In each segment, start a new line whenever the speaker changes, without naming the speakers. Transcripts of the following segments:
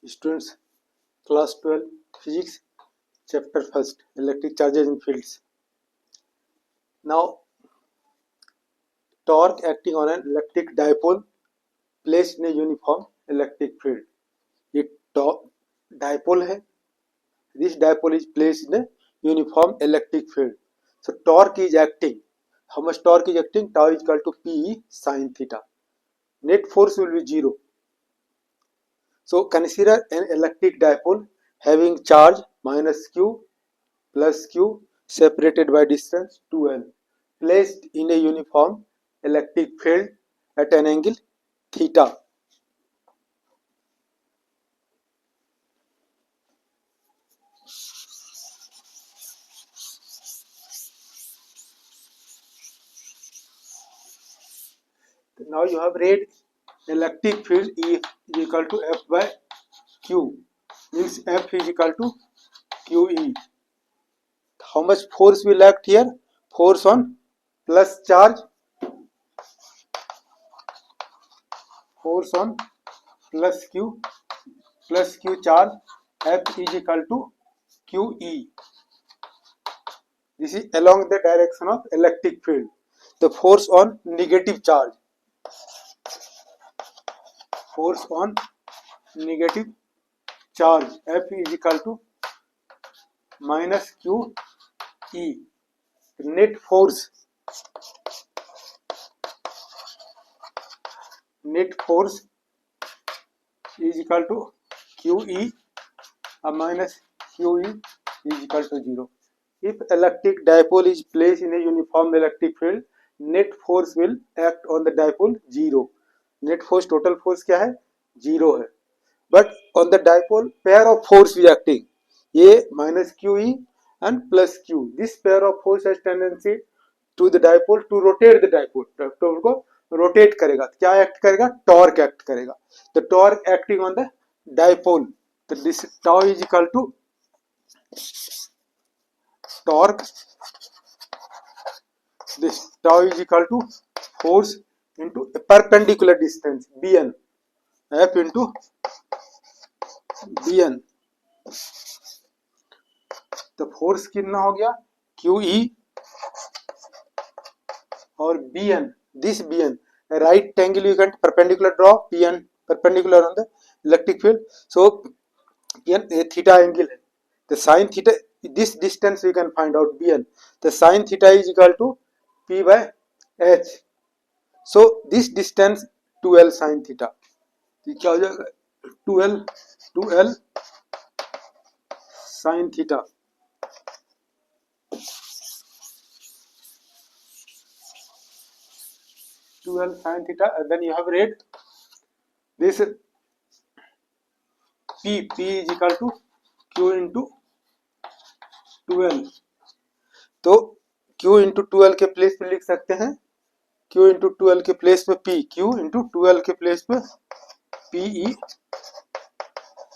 Students, class 12 physics, chapter 1st, electric charges in fields. Now, torque acting on an electric dipole placed in a uniform electric field. ये dipole है. This dipole is placed in a uniform electric field. So torque is acting. How much torque is acting? Tau is equal to P sin theta. Net force will be 0. So consider an electric dipole having charge minus q plus q separated by distance 2l placed in a uniform electric field at an angle theta. Now you have read electric field E is equal to F by Q, means F is equal to QE. How much force will act here? Force on plus charge, force on plus Q charge, F is equal to QE. This is along the direction of electric field. The force on negative charge, force on negative charge, F is equal to minus QE. Net force is equal to QE minus QE is equal to 0. If electric dipole is placed in a uniform electric field, net force will act on the dipole 0. Net force, total force क्या है? 0 है. But on the dipole, pair of force is acting. A minus QE and plus Q. This pair of force has tendency to the dipole to rotate the dipole. Dipole को rotate करेगा. क्या act करेगा? Torque act करेगा. The torque acting on the dipole. So this tau is equal to torque. This tau is equal to force into a perpendicular distance Bn. F into Bn. तो force कितना हो गया? QE और Bn. This Bn, a right angle you can perpendicular draw. Bn perpendicular on the electric field. So Bn a theta angle है. The sin theta, this distance we can find out Bn. The sin theta is equal to P by H. So this distance 2l sin theta. तो क्या हो जाएगा? 2l sin theta. Sin theta, and then you have read this P is equal to Q into 2l. तो Q into 2l के place पे लिख सकते हैं Q into 2l के प्लेस पे P, Q into 2l के प्लेस पे PE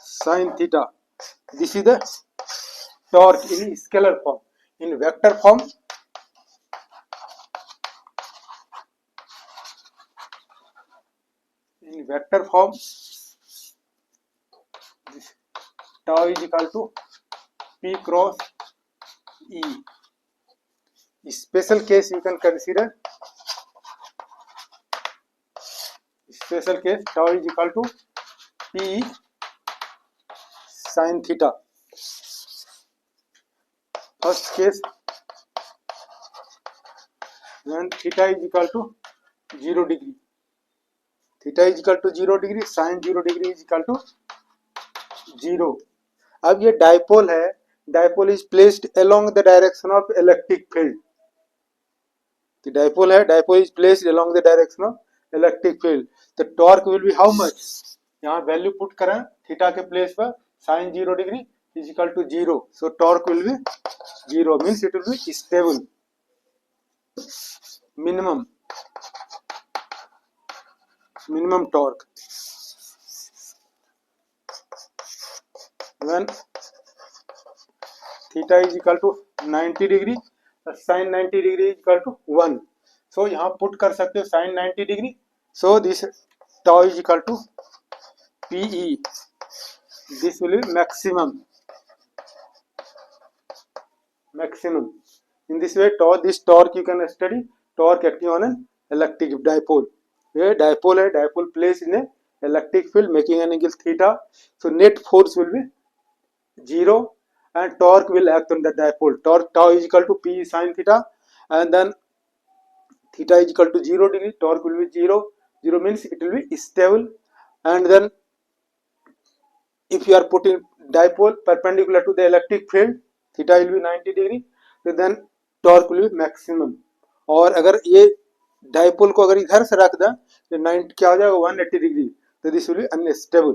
sin theta. This is the torque in scalar form. In vector form, this tau is equal to P cross E. Special case you can consider. Special case, tau is equal to P sin theta. First case, when theta is equal to 0 degree. Theta is equal to 0 degree, sin 0 degree is equal to 0. अब ये dipole है. Dipole is placed along the direction of electric field. The dipole है, dipole is placed along the direction of electric field. The torque will be how much? यहाँ value put करें theta के place पर, sin 0 degree is equal to 0. So torque will be 0, means it will be stable. Minimum torque. When theta is equal to 90 degree, sin 90 degree is equal to 1. So यहाँ put कर सकते हो sin 90 degree. So this tau is equal to PE this will be maximum. In this way, this torque you can study, torque acting on an electric dipole. A dipole placed in a electric field making an angle theta. So net force will be 0 and torque will act on the dipole. Torque tau is equal to P sin theta, and then theta is equal to 0 degree, torque will be 0. 0 means it will be stable, and then if you are putting dipole perpendicular to the electric field, theta will be 90 degree, तो then torque will be maximum. और अगर ये dipole को अगर इधर से रख दें तो 90 क्या हो जाएगा 180 डिग्री, तो दिस विल बी अनस्टेबल.